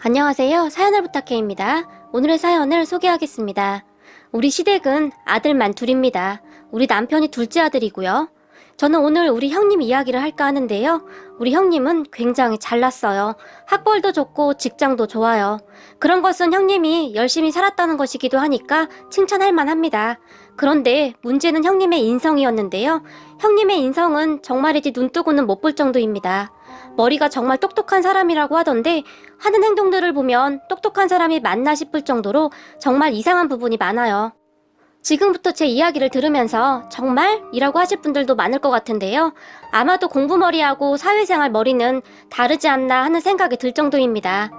안녕하세요. 사연을 부탁해입니다. 오늘의 사연을 소개하겠습니다. 우리 시댁은 아들만 둘입니다. 우리 남편이 둘째 아들이고요. 저는 오늘 우리 형님 이야기를 할까 하는데요. 우리 형님은 굉장히 잘났어요. 학벌도 좋고 직장도 좋아요. 그런 것은 형님이 열심히 살았다는 것이기도 하니까 칭찬할 만합니다. 그런데 문제는 형님의 인성이었는데요. 형님의 인성은 정말이지 눈 뜨고는 못 볼 정도입니다. 머리가 정말 똑똑한 사람이라고 하던데 하는 행동들을 보면 똑똑한 사람이 맞나 싶을 정도로 정말 이상한 부분이 많아요. 지금부터 제 이야기를 들으면서 정말? 이라고 하실 분들도 많을 것 같은데요. 아마도 공부머리하고 사회생활 머리는 다르지 않나 하는 생각이 들 정도입니다.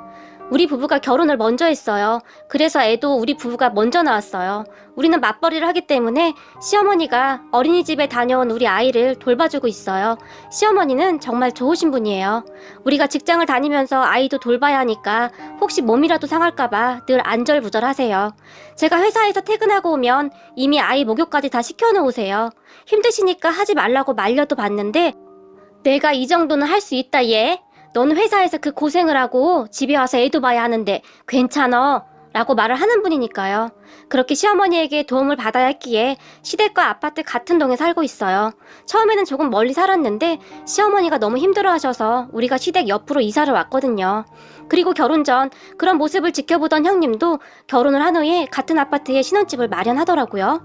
우리 부부가 결혼을 먼저 했어요. 그래서 애도 우리 부부가 먼저 낳았어요. 우리는 맞벌이를 하기 때문에 시어머니가 어린이집에 다녀온 우리 아이를 돌봐주고 있어요. 시어머니는 정말 좋으신 분이에요. 우리가 직장을 다니면서 아이도 돌봐야 하니까 혹시 몸이라도 상할까봐 늘 안절부절하세요. 제가 회사에서 퇴근하고 오면 이미 아이 목욕까지 다 시켜놓으세요. 힘드시니까 하지 말라고 말려도 봤는데 내가 이 정도는 할 수 있다 얘. 너는 회사에서 그 고생을 하고 집에 와서 애도 봐야 하는데 괜찮어? 라고 말을 하는 분이니까요. 그렇게 시어머니에게 도움을 받아야 했기에 시댁과 아파트 같은 동에 살고 있어요. 처음에는 조금 멀리 살았는데 시어머니가 너무 힘들어하셔서 우리가 시댁 옆으로 이사를 왔거든요. 그리고 결혼 전 그런 모습을 지켜보던 형님도 결혼을 한 후에 같은 아파트에 신혼집을 마련하더라고요.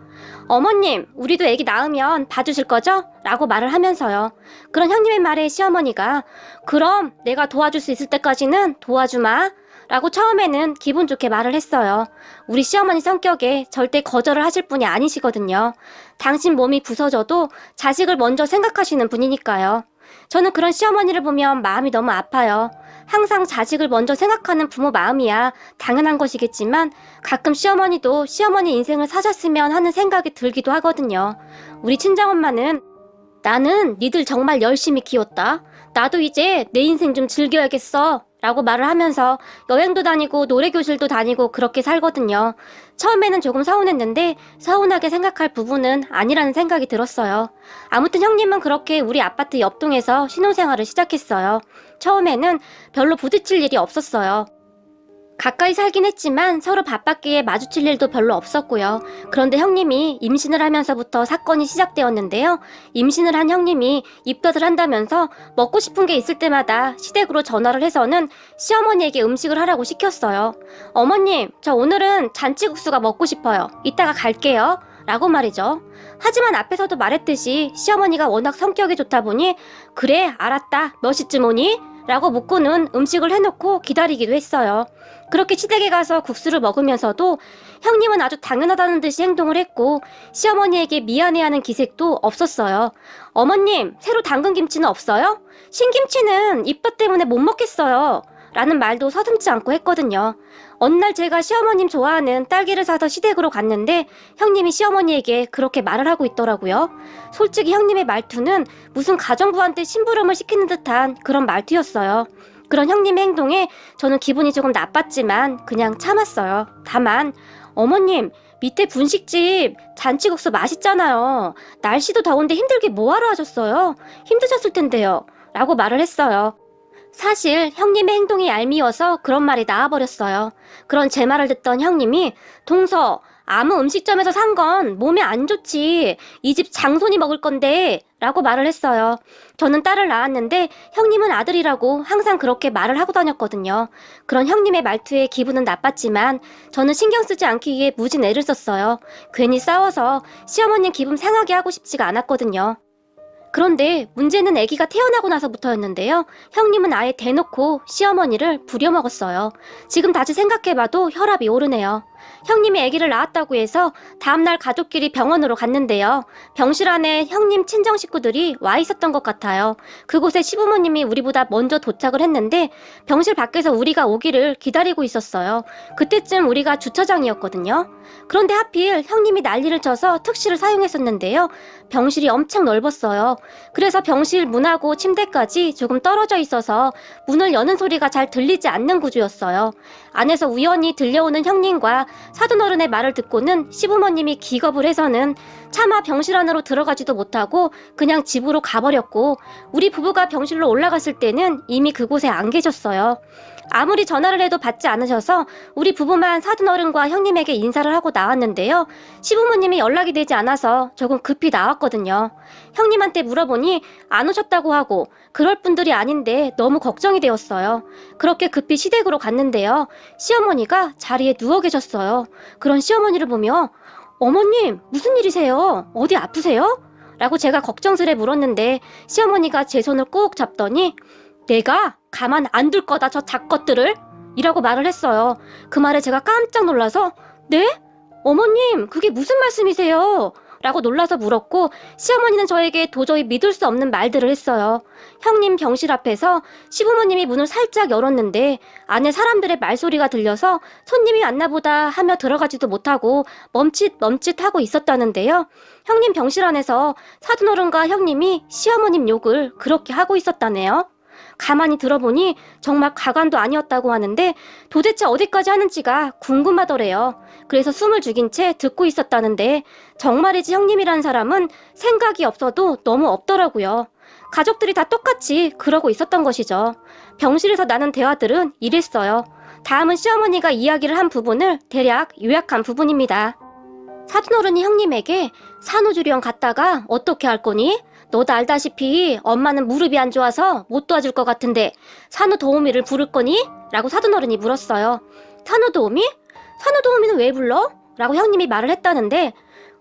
어머님, 우리도 애기 낳으면 봐주실 거죠? 라고 말을 하면서요. 그런 형님의 말에 시어머니가 그럼 내가 도와줄 수 있을 때까지는 도와주마 라고 처음에는 기분 좋게 말을 했어요. 우리 시어머니 성격에 절대 거절을 하실 분이 아니시거든요. 당신 몸이 부서져도 자식을 먼저 생각하시는 분이니까요. 저는 그런 시어머니를 보면 마음이 너무 아파요. 항상 자식을 먼저 생각하는 부모 마음이야 당연한 것이겠지만 가끔 시어머니도 시어머니 인생을 사셨으면 하는 생각이 들기도 하거든요. 우리 친정엄마는 나는 니들 정말 열심히 키웠다. 나도 이제 내 인생 좀 즐겨야겠어. 라고 말을 하면서 여행도 다니고 노래교실도 다니고 그렇게 살거든요. 처음에는 조금 서운했는데 서운하게 생각할 부분은 아니라는 생각이 들었어요. 아무튼 형님은 그렇게 우리 아파트 옆동에서 신혼생활을 시작했어요. 처음에는 별로 부딪힐 일이 없었어요. 가까이 살긴 했지만 서로 바빴기에 마주칠 일도 별로 없었고요. 그런데 형님이 임신을 하면서부터 사건이 시작되었는데요. 임신을 한 형님이 입덧을 한다면서 먹고 싶은 게 있을 때마다 시댁으로 전화를 해서는 시어머니에게 음식을 하라고 시켰어요. 어머님, 저 오늘은 잔치국수가 먹고 싶어요. 이따가 갈게요. 라고 말이죠. 하지만 앞에서도 말했듯이 시어머니가 워낙 성격이 좋다 보니 그래, 알았다. 몇 시쯤 오니? 라고 묻고는 음식을 해놓고 기다리기도 했어요. 그렇게 시댁에 가서 국수를 먹으면서도 형님은 아주 당연하다는 듯이 행동을 했고 시어머니에게 미안해하는 기색도 없었어요. 어머님, 새로 담근 김치는 없어요? 신김치는 입덧 때문에 못 먹겠어요. 라는 말도 서슴지 않고 했거든요. 어느 날 제가 시어머님 좋아하는 딸기를 사서 시댁으로 갔는데 형님이 시어머니에게 그렇게 말을 하고 있더라고요. 솔직히 형님의 말투는 무슨 가정부한테 심부름을 시키는 듯한 그런 말투였어요. 그런 형님의 행동에 저는 기분이 조금 나빴지만 그냥 참았어요. 다만 어머님, 밑에 분식집 잔치국수 맛있잖아요. 날씨도 더운데 힘들게 뭐하러 하셨어요? 힘드셨을 텐데요. 라고 말을 했어요. 사실 형님의 행동이 얄미워서 그런 말이 나와버렸어요. 그런 제 말을 듣던 형님이 동서, 아무 음식점에서 산 건 몸에 안 좋지. 이 집 장손이 먹을 건데 라고 말을 했어요. 저는 딸을 낳았는데 형님은 아들이라고 항상 그렇게 말을 하고 다녔거든요. 그런 형님의 말투에 기분은 나빴지만 저는 신경 쓰지 않기 위해 무진 애를 썼어요. 괜히 싸워서 시어머님 기분 상하게 하고 싶지가 않았거든요. 그런데 문제는 아기가 태어나고 나서부터였는데요. 형님은 아예 대놓고 시어머니를 부려먹었어요. 지금 다시 생각해봐도 혈압이 오르네요. 형님이 아기를 낳았다고 해서 다음날 가족끼리 병원으로 갔는데요. 병실 안에 형님 친정 식구들이 와 있었던 것 같아요. 그곳에 시부모님이 우리보다 먼저 도착을 했는데 병실 밖에서 우리가 오기를 기다리고 있었어요. 그때쯤 우리가 주차장이었거든요. 그런데 하필 형님이 난리를 쳐서 특실을 사용했었는데요. 병실이 엄청 넓었어요. 그래서 병실 문하고 침대까지 조금 떨어져 있어서 문을 여는 소리가 잘 들리지 않는 구조였어요. 안에서 우연히 들려오는 형님과 사돈어른의 말을 듣고는 시부모님이 기겁을 해서는 차마 병실 안으로 들어가지도 못하고 그냥 집으로 가버렸고 우리 부부가 병실로 올라갔을 때는 이미 그곳에 안 계셨어요. 아무리 전화를 해도 받지 않으셔서 우리 부부만 사돈어른과 형님에게 인사를 하고 나왔는데요. 시부모님이 연락이 되지 않아서 조금 급히 나왔거든요. 형님한테 물어보니 안 오셨다고 하고 그럴 분들이 아닌데 너무 걱정이 되었어요. 그렇게 급히 시댁으로 갔는데요. 시어머니가 자리에 누워 계셨어요. 그런 시어머니를 보며 어머님 무슨 일이세요? 어디 아프세요? 라고 제가 걱정스레 물었는데 시어머니가 제 손을 꼭 잡더니 내가 가만 안 둘 거다 저 작것들을 이라고 말을 했어요. 그 말에 제가 깜짝 놀라서 네? 어머님 그게 무슨 말씀이세요? 라고 놀라서 물었고 시어머니는 저에게 도저히 믿을 수 없는 말들을 했어요. 형님 병실 앞에서 시부모님이 문을 살짝 열었는데 안에 사람들의 말소리가 들려서 손님이 왔나 보다 하며 들어가지도 못하고 멈칫멈칫하고 있었다는데요. 형님 병실 안에서 사돈어른과 형님이 시어머님 욕을 그렇게 하고 있었다네요. 가만히 들어보니 정말 가관도 아니었다고 하는데 도대체 어디까지 하는지가 궁금하더래요. 그래서 숨을 죽인 채 듣고 있었다는데 정말이지 형님이란 사람은 생각이 없어도 너무 없더라고요. 가족들이 다 똑같이 그러고 있었던 것이죠. 병실에서 나눈 대화들은 이랬어요. 다음은 시어머니가 이야기를 한 부분을 대략 요약한 부분입니다. 사돈어른이 형님에게 산후조리원 갔다가 어떻게 할 거니? 너도 알다시피 엄마는 무릎이 안 좋아서 못 도와줄 것 같은데 산후도우미를 부를 거니? 라고 사돈어른이 물었어요. 산후도우미? 산후도우미는 왜 불러? 라고 형님이 말을 했다는데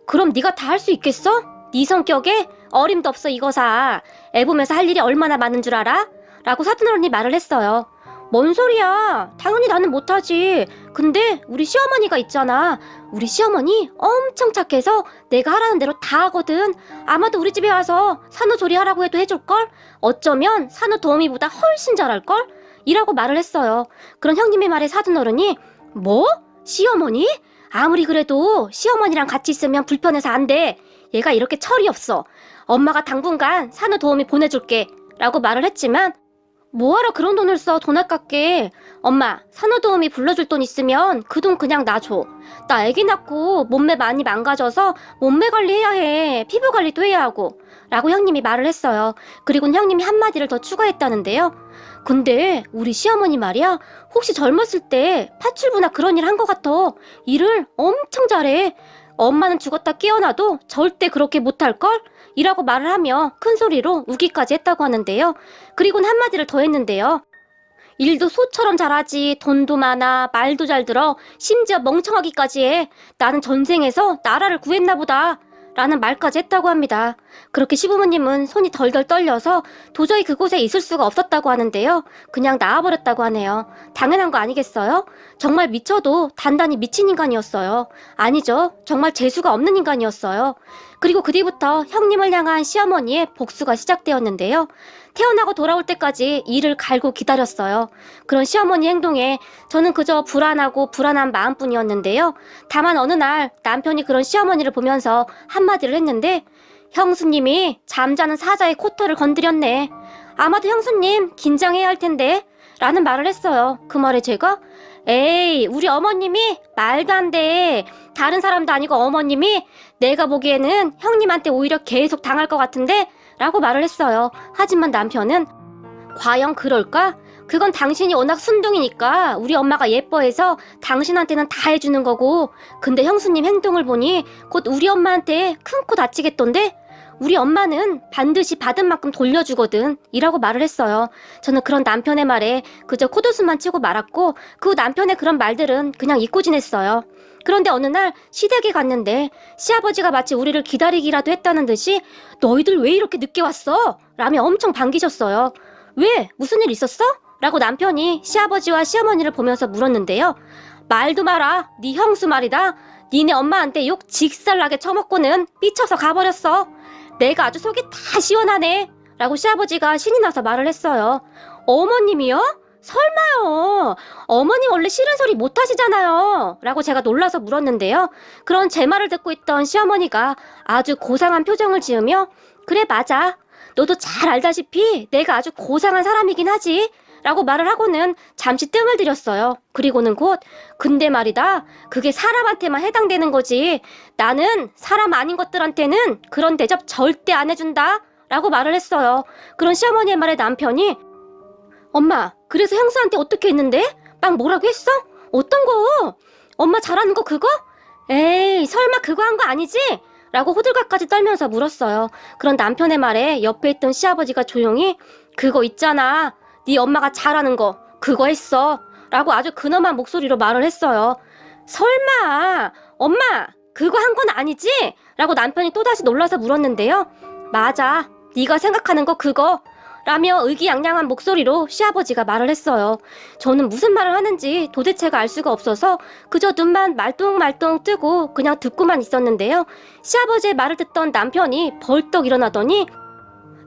그럼 네가 다 할 수 있겠어? 네 성격에 어림도 없어 이거사. 애 보면서 할 일이 얼마나 많은 줄 알아? 라고 사돈어른이 말을 했어요. 뭔 소리야? 당연히 나는 못하지. 근데 우리 시어머니가 있잖아. 우리 시어머니 엄청 착해서 내가 하라는 대로 다 하거든. 아마도 우리 집에 와서 산후조리 하라고 해도 해줄걸? 어쩌면 산후도우미보다 훨씬 잘할걸? 이라고 말을 했어요. 그런 형님의 말에 사돈어른이 뭐? 시어머니? 아무리 그래도 시어머니랑 같이 있으면 불편해서 안 돼. 얘가 이렇게 철이 없어. 엄마가 당분간 산후도우미 보내줄게. 라고 말을 했지만 뭐하러 그런 돈을 써? 돈 아깝게. 엄마 산후도우미 불러줄 돈 있으면 그 돈 그냥 놔줘. 나 애기 낳고 몸매 많이 망가져서 몸매 관리해야 해. 피부 관리도 해야 하고. 라고 형님이 말을 했어요. 그리고는 형님이 한마디를 더 추가했다는데요. 근데 우리 시어머니 말이야 혹시 젊었을 때 파출부나 그런 일 한 것 같아. 일을 엄청 잘해. 엄마는 죽었다 깨어나도 절대 그렇게 못할걸? 이라고 말을 하며 큰 소리로 우기까지 했다고 하는데요. 그리고는 한마디를 더 했는데요. 일도 소처럼 잘하지. 돈도 많아. 말도 잘 들어. 심지어 멍청하기까지 해. 나는 전생에서 나라를 구했나 보다. 라는 말까지 했다고 합니다. 그렇게 시부모님은 손이 덜덜 떨려서 도저히 그곳에 있을 수가 없었다고 하는데요. 그냥 나와버렸다고 하네요. 당연한 거 아니겠어요? 정말 미쳐도 단단히 미친 인간이었어요. 아니죠. 정말 재수가 없는 인간이었어요. 그리고 그 뒤부터 형님을 향한 시어머니의 복수가 시작되었는데요. 태어나고 돌아올 때까지 이를 갈고 기다렸어요. 그런 시어머니 행동에 저는 그저 불안하고 불안한 마음뿐이었는데요. 다만 어느 날 남편이 그런 시어머니를 보면서 한마디를 했는데 형수님이 잠자는 사자의 코털을 건드렸네. 아마도 형수님 긴장해야 할 텐데 라는 말을 했어요. 그 말에 제가 에이 우리 어머님이 말도 안 돼. 다른 사람도 아니고 어머님이 내가 보기에는 형님한테 오히려 계속 당할 것 같은데 라고 말을 했어요. 하지만 남편은 과연 그럴까? 그건 당신이 워낙 순둥이니까 우리 엄마가 예뻐해서 당신한테는 다 해주는 거고 근데 형수님 행동을 보니 곧 우리 엄마한테 큰 코 다치겠던데? 우리 엄마는 반드시 받은 만큼 돌려주거든 이라고 말을 했어요. 저는 그런 남편의 말에 그저 콧웃음만 치고 말았고 그 남편의 그런 말들은 그냥 잊고 지냈어요. 그런데 어느 날 시댁에 갔는데 시아버지가 마치 우리를 기다리기라도 했다는 듯이 너희들 왜 이렇게 늦게 왔어? 라며 엄청 반기셨어요. 왜? 무슨 일 있었어? 라고 남편이 시아버지와 시어머니를 보면서 물었는데요. 말도 마라. 네 형수 말이다. 니네 엄마한테 욕 직살나게 처먹고는 삐쳐서 가버렸어. 내가 아주 속이 다 시원하네. 라고 시아버지가 신이 나서 말을 했어요. 어머님이요? 설마요. 어머님 원래 싫은 소리 못하시잖아요. 라고 제가 놀라서 물었는데요. 그런 제 말을 듣고 있던 시어머니가 아주 고상한 표정을 지으며 그래 맞아. 너도 잘 알다시피 내가 아주 고상한 사람이긴 하지. 라고 말을 하고는 잠시 뜸을 들였어요. 그리고는 곧 근데 말이다. 그게 사람한테만 해당되는 거지. 나는 사람 아닌 것들한테는 그런 대접 절대 안 해준다. 라고 말을 했어요. 그런 시어머니의 말에 남편이 엄마 그래서 형수한테 어떻게 했는데? 막 뭐라고 했어? 어떤 거? 엄마 잘하는 거 그거? 에이, 설마 그거 한 거 아니지? 라고 호들갑까지 떨면서 물었어요. 그런 남편의 말에 옆에 있던 시아버지가 조용히 그거 있잖아. 네 엄마가 잘하는 거 그거 했어. 라고 아주 근엄한 목소리로 말을 했어요. 설마 엄마 그거 한 건 아니지? 라고 남편이 또다시 놀라서 물었는데요. 맞아. 네가 생각하는 거 그거. 라며 의기양양한 목소리로 시아버지가 말을 했어요. 저는 무슨 말을 하는지 도대체가 알 수가 없어서 그저 눈만 말똥말똥 뜨고 그냥 듣고만 있었는데요. 시아버지의 말을 듣던 남편이 벌떡 일어나더니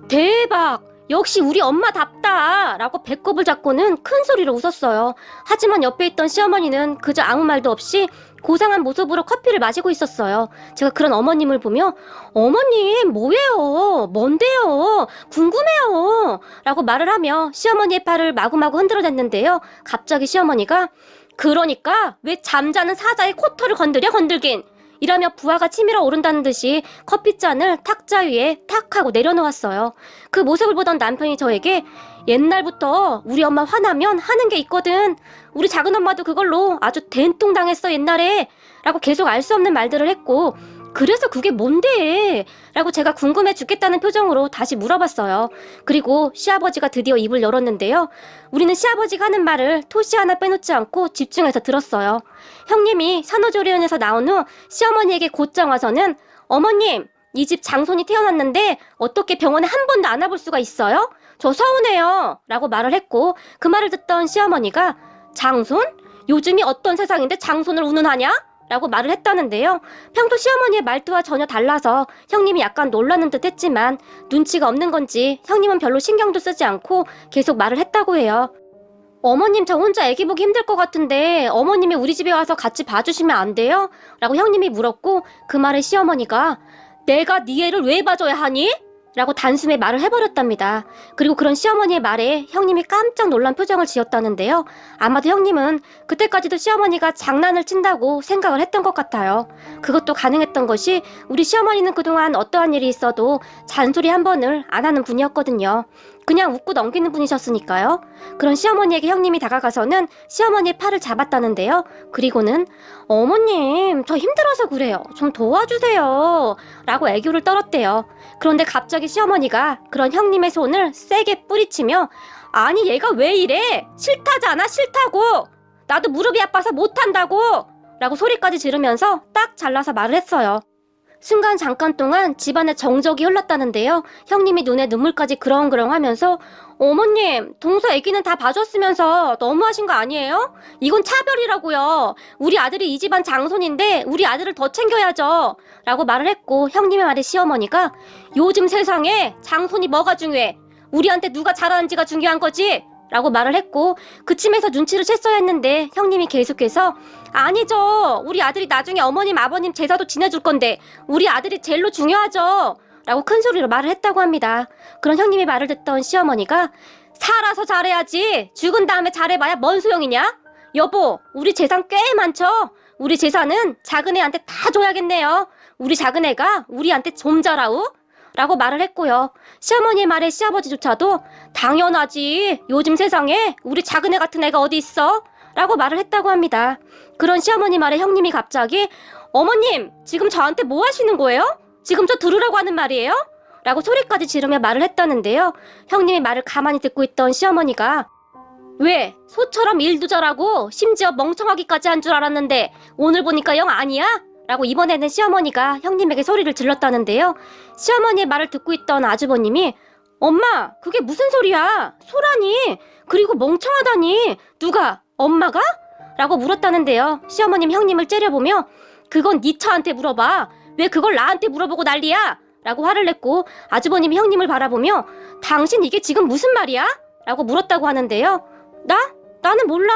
대박! 역시 우리 엄마답다! 라고 배꼽을 잡고는 큰 소리로 웃었어요. 하지만 옆에 있던 시어머니는 그저 아무 말도 없이 고상한 모습으로 커피를 마시고 있었어요. 제가 그런 어머님을 보며 어머님 뭐예요? 뭔데요? 궁금해요. 라고 말을 하며 시어머니의 팔을 마구마구 흔들어댔는데요. 갑자기 시어머니가 그러니까 왜 잠자는 사자의 코털을 건들긴 이라며 부하가 치밀어 오른다는 듯이 커피잔을 탁자 위에 탁 하고 내려놓았어요. 그 모습을 보던 남편이 저에게 옛날부터 우리 엄마 화나면 하는 게 있거든. 우리 작은 엄마도 그걸로 아주 된통당했어 옛날에. 라고 계속 알 수 없는 말들을 했고 그래서 그게 뭔데? 라고 제가 궁금해 죽겠다는 표정으로 다시 물어봤어요. 그리고 시아버지가 드디어 입을 열었는데요. 우리는 시아버지가 하는 말을 토시 하나 빼놓지 않고 집중해서 들었어요. 형님이 산후조리원에서 나온 후 시어머니에게 곧장 와서는 어머님, 이 집 장손이 태어났는데 어떻게 병원에 한 번도 안 와볼 수가 있어요? 저 서운해요. 라고 말을 했고 그 말을 듣던 시어머니가 장손? 요즘이 어떤 세상인데 장손을 운운하냐? 라고 말을 했다는데요. 평소 시어머니의 말투와 전혀 달라서 형님이 약간 놀라는 듯 했지만 눈치가 없는 건지 형님은 별로 신경도 쓰지 않고 계속 말을 했다고 해요. 어머님 저 혼자 애기 보기 힘들 것 같은데 어머님이 우리 집에 와서 같이 봐주시면 안 돼요? 라고 형님이 물었고 그 말에 시어머니가 내가 네 애를 왜 봐줘야 하니? 라고 단숨에 말을 해버렸답니다. 그리고 그런 시어머니의 말에 형님이 깜짝 놀란 표정을 지었다는데요. 아마도 형님은 그때까지도 시어머니가 장난을 친다고 생각을 했던 것 같아요. 그것도 가능했던 것이 우리 시어머니는 그동안 어떠한 일이 있어도 잔소리 한 번을 안 하는 분이었거든요. 그냥 웃고 넘기는 분이셨으니까요. 그런 시어머니에게 형님이 다가가서는 시어머니의 팔을 잡았다는데요. 그리고는 어머님 저 힘들어서 그래요. 좀 도와주세요. 라고 애교를 떨었대요. 그런데 갑자기 시어머니가 그런 형님의 손을 세게 뿌리치며 아니 얘가 왜 이래? 싫다잖아 싫다고. 나도 무릎이 아파서 못한다고. 라고 소리까지 지르면서 딱 잘라서 말을 했어요. 순간 잠깐 동안 집안에 정적이 흘렀다는데요. 형님이 눈에 눈물까지 그렁그렁 하면서 어머님, 동서 애기는 다 봐줬으면서 너무하신 거 아니에요? 이건 차별이라고요. 우리 아들이 이 집안 장손인데 우리 아들을 더 챙겨야죠. 라고 말을 했고 형님의 말에 시어머니가 요즘 세상에 장손이 뭐가 중요해? 우리한테 누가 잘하는지가 중요한 거지? 라고 말을 했고 그쯤에서 눈치를 챘어야 했는데 형님이 계속해서 아니죠. 우리 아들이 나중에 어머님 아버님 제사도 지내줄 건데 우리 아들이 제일로 중요하죠. 라고 큰 소리로 말을 했다고 합니다. 그런 형님의 말을 듣던 시어머니가 살아서 잘해야지 죽은 다음에 잘해봐야 뭔 소용이냐? 여보 우리 재산 꽤 많죠? 우리 재산은 작은 애한테 다 줘야겠네요. 우리 작은 애가 우리한테 좀 잘하우? 라고 말을 했고요. 시어머니의 말에 시아버지조차도 당연하지. 요즘 세상에 우리 작은 애 같은 애가 어디 있어? 라고 말을 했다고 합니다. 그런 시어머니 말에 형님이 갑자기 어머님 지금 저한테 뭐 하시는 거예요? 지금 저 들으라고 하는 말이에요? 라고 소리까지 지르며 말을 했다는데요. 형님의 말을 가만히 듣고 있던 시어머니가 왜? 소처럼 일도 잘하고 심지어 멍청하기까지 한 줄 알았는데 오늘 보니까 영 아니야? 라고 이번에는 시어머니가 형님에게 소리를 질렀다는데요. 시어머니의 말을 듣고 있던 아주버님이 엄마 그게 무슨 소리야? 소라니? 그리고 멍청하다니? 누가? 엄마가? 라고 물었다는데요. 시어머님 형님을 째려보며 그건 네 처한테 물어봐. 왜 그걸 나한테 물어보고 난리야? 라고 화를 냈고 아주버님이 형님을 바라보며 당신 이게 지금 무슨 말이야? 라고 물었다고 하는데요. 나는 몰라.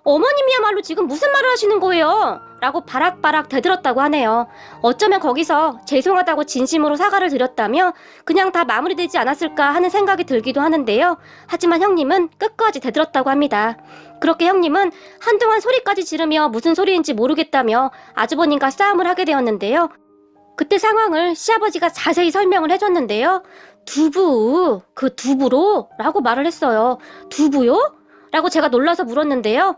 어머님이야말로 지금 무슨 말을 하시는 거예요? 라고 바락바락 대들었다고 하네요. 어쩌면 거기서 죄송하다고 진심으로 사과를 드렸다며 그냥 다 마무리되지 않았을까 하는 생각이 들기도 하는데요. 하지만 형님은 끝까지 대들었다고 합니다. 그렇게 형님은 한동안 소리까지 지르며 무슨 소리인지 모르겠다며 아주버님과 싸움을 하게 되었는데요. 그때 상황을 시아버지가 자세히 설명을 해줬는데요. 두부, 그 두부로? 라고 말을 했어요. 두부요? 라고 제가 놀라서 물었는데요.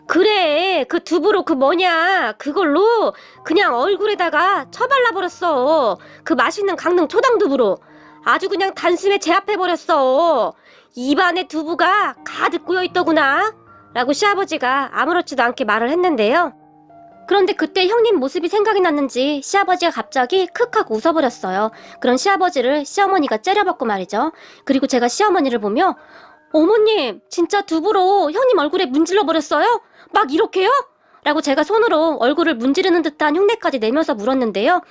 그래, 그 두부로 그 뭐냐, 그걸로 그냥 얼굴에다가 쳐발라버렸어. 그 맛있는 강릉 초당두부로. 아주 그냥 단숨에 제압해버렸어. 입안에 두부가 가득 꼬여있더구나. 라고 시아버지가 아무렇지도 않게 말을 했는데요. 그런데 그때 형님 모습이 생각이 났는지 시아버지가 갑자기 크크하고 웃어버렸어요. 그런 시아버지를 시어머니가 째려봤고 말이죠. 그리고 제가 시어머니를 보며 어머님, 진짜 두부로 형님 얼굴에 문질러버렸어요? 막 이렇게요? 라고 제가 손으로 얼굴을 문지르는 듯한 흉내까지 내면서 물었는데요.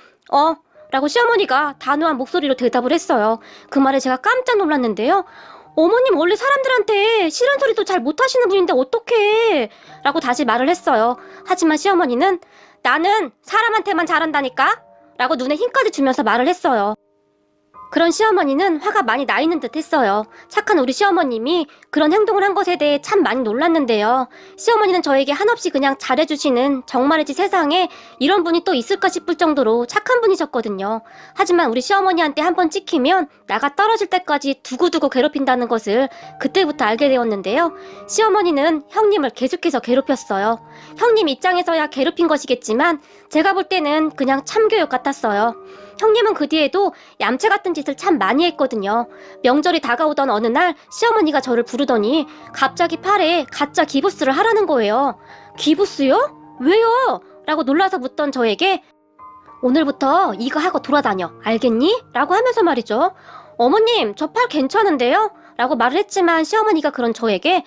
라고 시어머니가 단호한 목소리로 대답을 했어요. 그 말에 제가 깜짝 놀랐는데요. 어머님 원래 사람들한테 싫은 소리도 잘 못하시는 분인데 어떡해? 라고 다시 말을 했어요. 하지만 시어머니는 나는 사람한테만 잘한다니까? 라고 눈에 힘까지 주면서 말을 했어요. 그런 시어머니는 화가 많이 나 있는 듯 했어요. 착한 우리 시어머님이 그런 행동을 한 것에 대해 참 많이 놀랐는데요. 시어머니는 저에게 한없이 그냥 잘해주시는 정말이지 세상에 이런 분이 또 있을까 싶을 정도로 착한 분이셨거든요. 하지만 우리 시어머니한테 한번 찍히면 나가 떨어질 때까지 두고두고 괴롭힌다는 것을 그때부터 알게 되었는데요. 시어머니는 형님을 계속해서 괴롭혔어요. 형님 입장에서야 괴롭힌 것이겠지만 제가 볼 때는 그냥 참교육 같았어요. 형님은 그 뒤에도 얌체 같은 짓을 참 많이 했거든요. 명절이 다가오던 어느 날 시어머니가 저를 부르더니 갑자기 팔에 가짜 기부스를 하라는 거예요. 기부스요? 왜요? 라고 놀라서 묻던 저에게 오늘부터 이거 하고 돌아다녀. 알겠니? 라고 하면서 말이죠. 어머님, 저 팔 괜찮은데요? 라고 말을 했지만 시어머니가 그런 저에게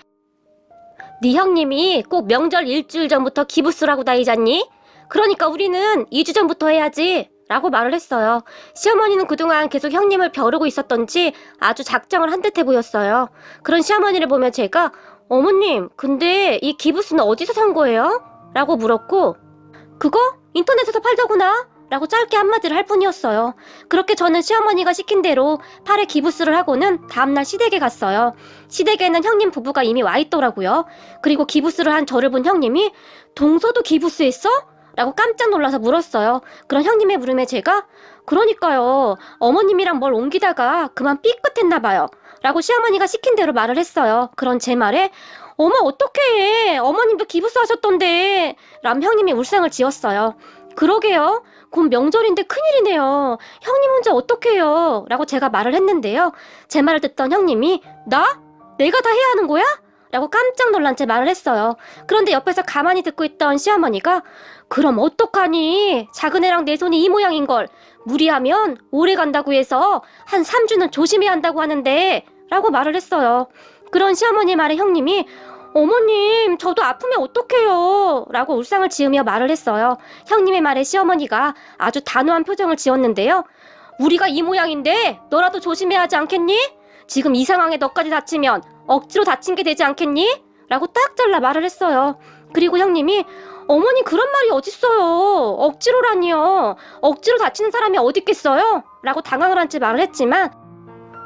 네 형님이 꼭 명절 일주일 전부터 기부스라고 다니잖니? 그러니까 우리는 2주 전부터 해야지. 라고 말을 했어요. 시어머니는 그동안 계속 형님을 벼르고 있었던지 아주 작정을 한 듯해 보였어요. 그런 시어머니를 보며 제가 어머님, 근데 이 기부스는 어디서 산 거예요? 라고 물었고 그거? 인터넷에서 팔더구나. 라고 짧게 한마디를 할 뿐이었어요. 그렇게 저는 시어머니가 시킨 대로 팔에 기부스를 하고는 다음날 시댁에 갔어요. 시댁에는 형님 부부가 이미 와 있더라고요. 그리고 기부스를 한 저를 본 형님이 동서도 기부스했어? 라고 깜짝 놀라서 물었어요. 그런 형님의 물음에 제가 그러니까요. 어머님이랑 뭘 옮기다가 그만 삐끗했나 봐요. 라고 시어머니가 시킨 대로 말을 했어요. 그런 제 말에 어머 어떡해. 어머님도 기부스 하셨던데. 람 형님이 울상을 지었어요. 그러게요. 곧 명절인데 큰일이네요. 형님 혼자 어떡해요. 라고 제가 말을 했는데요. 제 말을 듣던 형님이 나? 내가 다 해야 하는 거야? 라고 깜짝 놀란 채 말을 했어요. 그런데 옆에서 가만히 듣고 있던 시어머니가 그럼 어떡하니? 작은 애랑 내 손이 이 모양인걸. 무리하면 오래 간다고 해서 한 3주는 조심해야 한다고 하는데 라고 말을 했어요. 그런 시어머니 말에 형님이 어머님, 저도 아프면 어떡해요? 라고 울상을 지으며 말을 했어요. 형님의 말에 시어머니가 아주 단호한 표정을 지었는데요. 우리가 이 모양인데 너라도 조심해야 하지 않겠니? 지금 이 상황에 너까지 다치면 억지로 다친 게 되지 않겠니? 라고 딱 잘라 말을 했어요. 그리고 형님이 어머니 그런 말이 어딨어요. 억지로라니요. 억지로 다치는 사람이 어딨겠어요? 라고 당황을 한 채 말을 했지만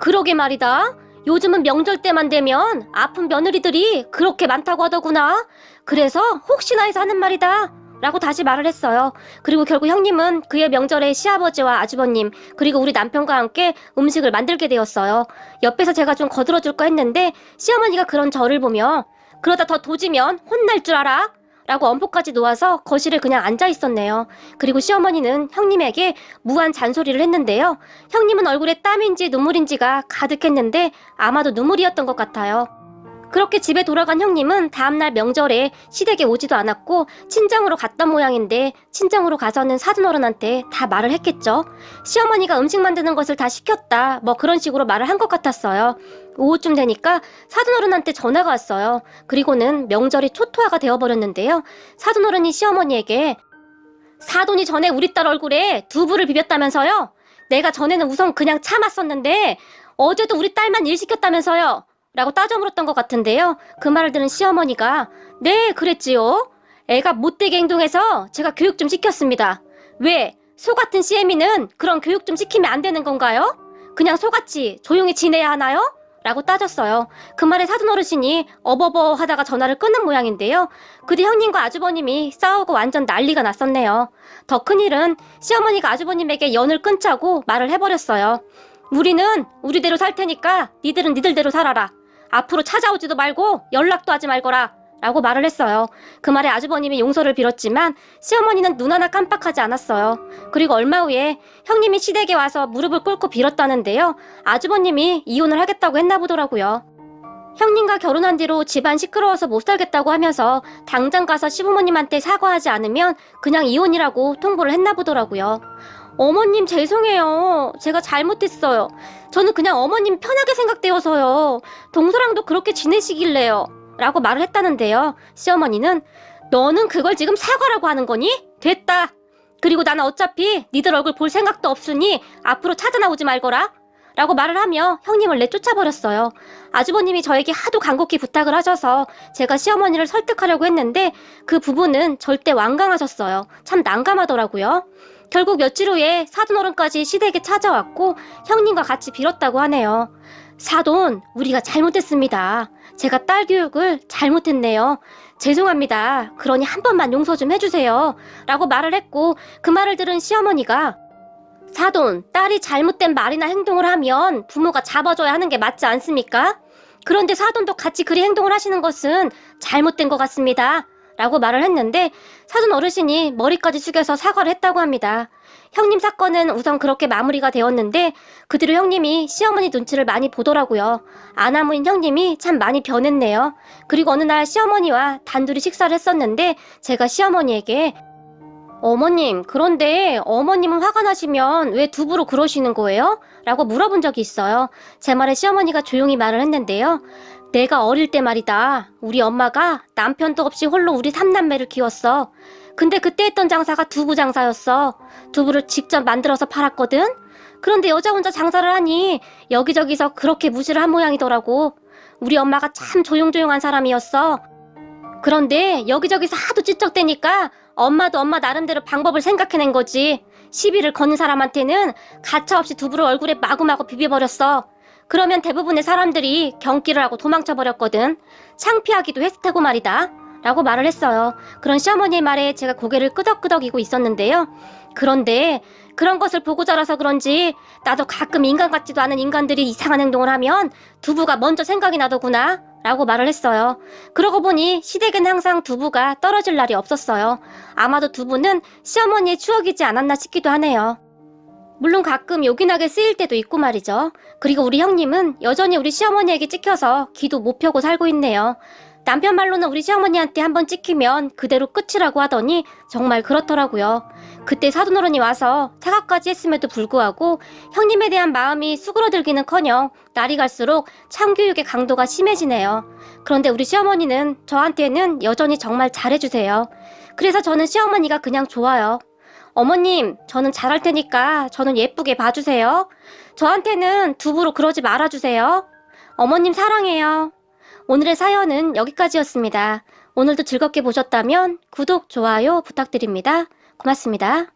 그러게 말이다. 요즘은 명절 때만 되면 아픈 며느리들이 그렇게 많다고 하더구나. 그래서 혹시나 해서 하는 말이다. 라고 다시 말을 했어요. 그리고 결국 형님은 그의 명절에 시아버지와 아주버님 그리고 우리 남편과 함께 음식을 만들게 되었어요. 옆에서 제가 좀 거들어줄까 했는데 시어머니가 그런 저를 보며 그러다 더 도지면 혼날 줄 알아? 라고 엄포까지 놓아서 거실에 그냥 앉아있었네요. 그리고 시어머니는 형님에게 무한 잔소리를 했는데요. 형님은 얼굴에 땀인지 눈물인지가 가득했는데 아마도 눈물이었던 것 같아요. 그렇게 집에 돌아간 형님은 다음날 명절에 시댁에 오지도 않았고 친정으로 갔던 모양인데 친정으로 가서는 사돈어른한테 다 말을 했겠죠. 시어머니가 음식 만드는 것을 다 시켰다 뭐 그런 식으로 말을 한 것 같았어요. 오후쯤 되니까 사돈어른한테 전화가 왔어요. 그리고는 명절이 초토화가 되어버렸는데요. 사돈어른이 시어머니에게 사돈이 전에 우리 딸 얼굴에 두부를 비볐다면서요? 내가 전에는 우선 그냥 참았었는데 어제도 우리 딸만 일 시켰다면서요? 라고 따져 물었던 것 같은데요. 그 말을 들은 시어머니가 네 그랬지요. 애가 못되게 행동해서 제가 교육 좀 시켰습니다. 왜? 소 같은 시애미는 그런 교육 좀 시키면 안 되는 건가요? 그냥 소같이 조용히 지내야 하나요? 라고 따졌어요. 그 말에 사돈어르신이 어버버 하다가 전화를 끊은 모양인데요. 그 뒤 형님과 아주버님이 싸우고 완전 난리가 났었네요. 더 큰일은 시어머니가 아주버님에게 연을 끊자고 말을 해버렸어요. 우리는 우리대로 살 테니까 니들은 니들대로 살아라. 앞으로 찾아오지도 말고 연락도 하지 말거라 라고 말을 했어요. 그 말에 아주버님이 용서를 빌었지만 시어머니는 눈 하나 깜빡하지 않았어요. 그리고 얼마 후에 형님이 시댁에 와서 무릎을 꿇고 빌었다는데요. 아주버님이 이혼을 하겠다고 했나 보더라고요. 형님과 결혼한 뒤로 집안 시끄러워서 못 살겠다고 하면서 당장 가서 시부모님한테 사과하지 않으면 그냥 이혼이라고 통보를 했나 보더라고요. 어머님 죄송해요. 제가 잘못했어요. 저는 그냥 어머님 편하게 생각되어서요. 동서랑도 그렇게 지내시길래요. 라고 말을 했다는데요. 시어머니는 너는 그걸 지금 사과라고 하는 거니? 됐다. 그리고 나는 어차피 니들 얼굴 볼 생각도 없으니 앞으로 찾아나오지 말거라. 라고 말을 하며 형님을 내쫓아버렸어요. 아주버님이 저에게 하도 간곡히 부탁을 하셔서 제가 시어머니를 설득하려고 했는데 그 부부는 절대 완강하셨어요. 참 난감하더라고요. 결국 며칠 후에 사돈어른까지 시댁에 찾아왔고 형님과 같이 빌었다고 하네요. 사돈, 우리가 잘못했습니다. 제가 딸 교육을 잘못했네요. 죄송합니다. 그러니 한 번만 용서 좀 해주세요. 라고 말을 했고 그 말을 들은 시어머니가 사돈, 딸이 잘못된 말이나 행동을 하면 부모가 잡아줘야 하는 게 맞지 않습니까? 그런데 사돈도 같이 그리 행동을 하시는 것은 잘못된 것 같습니다. 라고 말을 했는데 사돈 어르신이 머리까지 숙여서 사과를 했다고 합니다. 형님 사건은 우선 그렇게 마무리가 되었는데 그 뒤로 형님이 시어머니 눈치를 많이 보더라고요. 아나무인 형님이 참 많이 변했네요. 그리고 어느 날 시어머니와 단둘이 식사를 했었는데 제가 시어머니에게 어머님, 그런데 어머님은 화가 나시면 왜 두부로 그러시는 거예요? 라고 물어본 적이 있어요. 제 말에 시어머니가 조용히 말을 했는데요. 내가 어릴 때 말이다. 우리 엄마가 남편도 없이 홀로 우리 3남매를 키웠어. 근데 그때 했던 장사가 두부 장사였어. 두부를 직접 만들어서 팔았거든? 그런데 여자 혼자 장사를 하니 여기저기서 그렇게 무시를 한 모양이더라고. 우리 엄마가 참 조용조용한 사람이었어. 그런데 여기저기서 하도 찌쩍대니까 엄마도 엄마 나름대로 방법을 생각해낸 거지. 시비를 거는 사람한테는 가차없이 두부를 얼굴에 마구마구 비벼버렸어. 그러면 대부분의 사람들이 경기를 하고 도망쳐버렸거든. 창피하기도 했을 테고 말이다. 라고 말을 했어요. 그런 시어머니의 말에 제가 고개를 끄덕끄덕이고 있었는데요. 그런데 그런 것을 보고 자라서 그런지 나도 가끔 인간 같지도 않은 인간들이 이상한 행동을 하면 두부가 먼저 생각이 나더구나. 라고 말을 했어요. 그러고 보니 시댁엔 항상 두부가 떨어질 날이 없었어요. 아마도 두부는 시어머니의 추억이지 않았나 싶기도 하네요. 물론 가끔 요긴하게 쓰일 때도 있고 말이죠. 그리고 우리 형님은 여전히 우리 시어머니에게 찍혀서 기도 못 펴고 살고 있네요. 남편 말로는 우리 시어머니한테 한번 찍히면 그대로 끝이라고 하더니 정말 그렇더라고요. 그때 사돈어른이 와서 사과까지 했음에도 불구하고 형님에 대한 마음이 수그러들기는커녕 날이 갈수록 참교육의 강도가 심해지네요. 그런데 우리 시어머니는 저한테는 여전히 정말 잘해주세요. 그래서 저는 시어머니가 그냥 좋아요. 어머님, 저는 잘할 테니까 저는 예쁘게 봐주세요. 저한테는 두부로 그러지 말아주세요. 어머님 사랑해요. 오늘의 사연은 여기까지였습니다. 오늘도 즐겁게 보셨다면 구독, 좋아요 부탁드립니다. 고맙습니다.